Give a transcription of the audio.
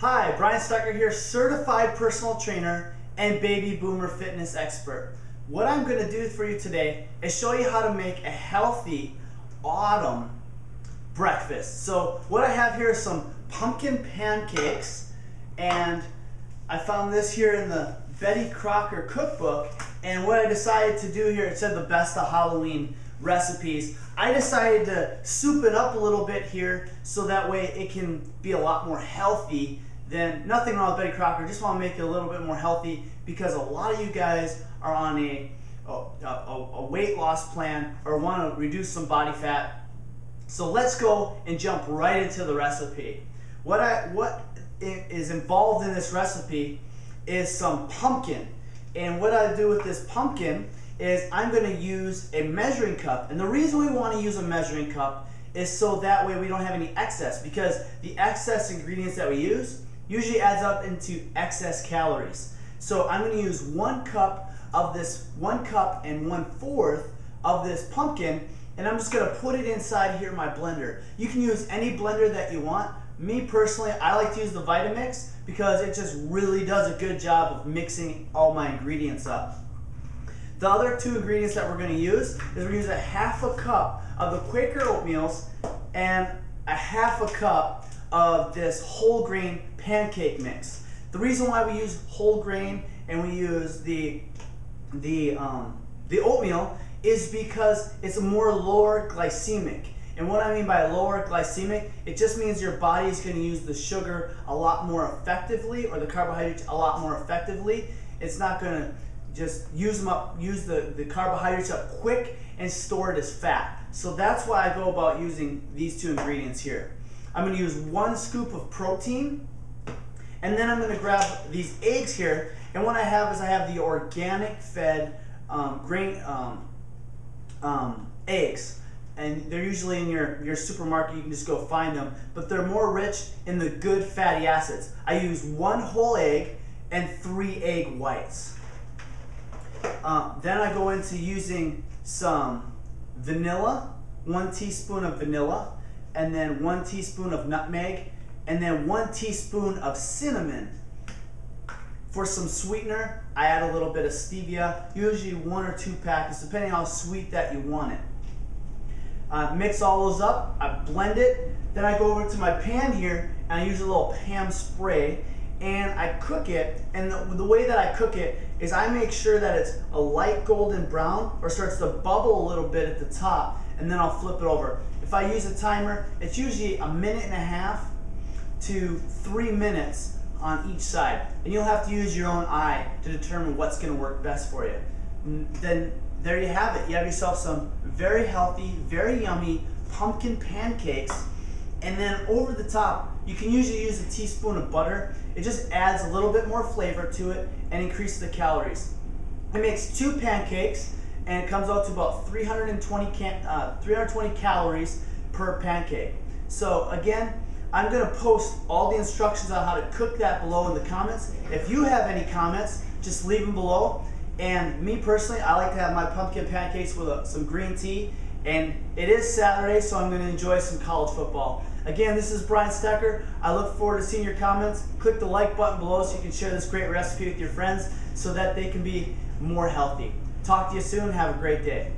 Hi, Brian Stecker here, certified personal trainer and baby boomer fitness expert. What I'm going to do for you today is show you how to make a healthy autumn breakfast. So what I have here is some pumpkin pancakes, and I found this here in the Betty Crocker cookbook. And what I decided to do here, it said the best of Halloween recipes. I decided to soup it up a little bit here so that way it can be a lot more healthy. Then nothing wrong with Betty Crocker, just want to make it a little bit more healthy because a lot of you guys are on a weight loss plan or want to reduce some body fat. So let's go and jump right into the recipe. What is involved in this recipe is some pumpkin. And what I do with this pumpkin is I'm going to use a measuring cup. And the reason we want to use a measuring cup is so that way we don't have any excess, because the excess ingredients that we use usually adds up into excess calories. So I'm going to use 1 cup of this, 1 cup and 1/4 of this pumpkin, and I'm just going to put it inside here in my blender. You can use any blender that you want. Me personally, I like to use the Vitamix because it just really does a good job of mixing all my ingredients up. The other 2 ingredients that we're going to use is we're going to use a 1/2 cup of the Quaker oatmeals and a 1/2 cup of this whole grain pancake mix. The reason why we use whole grain and we use the oatmeal is because it's a more lower glycemic. And what I mean by lower glycemic, it just means your body is going to use the sugar a lot more effectively, or the carbohydrates a lot more effectively. It's not going to just use the carbohydrates up quick and store it as fat. So that's why I go about using these 2 ingredients here. I'm going to use 1 scoop of protein, and then I'm going to grab these eggs here. And what I have is I have the organic fed eggs. And they're usually in your supermarket. You can just go find them, but they're more rich in the good fatty acids. I use 1 whole egg and 3 egg whites. Then I go into using some vanilla, 1 teaspoon of vanilla, and then 1 teaspoon of nutmeg, and then 1 teaspoon of cinnamon. For some sweetener, I add a little bit of stevia, usually 1 or 2 packets, depending on how sweet that you want it. Mix all those up, I blend it, then I go over to my pan here and I use a little pan spray and I cook it. And the way that I cook it is I make sure that it's a light golden brown or starts to bubble a little bit at the top, and then I'll flip it over. If I use a timer, it's usually 1.5 minutes to 3 minutes on each side, and you'll have to use your own eye to determine what's going to work best for you. Then there you have it. You have yourself some very healthy, very yummy pumpkin pancakes. And then over the top, you can usually use a teaspoon of butter. It just adds a little bit more flavor to it and increases the calories. It makes 2 pancakes, and it comes out to about 320 calories per pancake. So again, I'm going to post all the instructions on how to cook that below in the comments. If you have any comments, just leave them below. And me personally, I like to have my pumpkin pancakes with some green tea. And it is Saturday, so I'm going to enjoy some college football. Again, this is Brian Stecker. I look forward to seeing your comments. Click the like button below so you can share this great recipe with your friends so that they can be more healthy. Talk to you soon. Have a great day.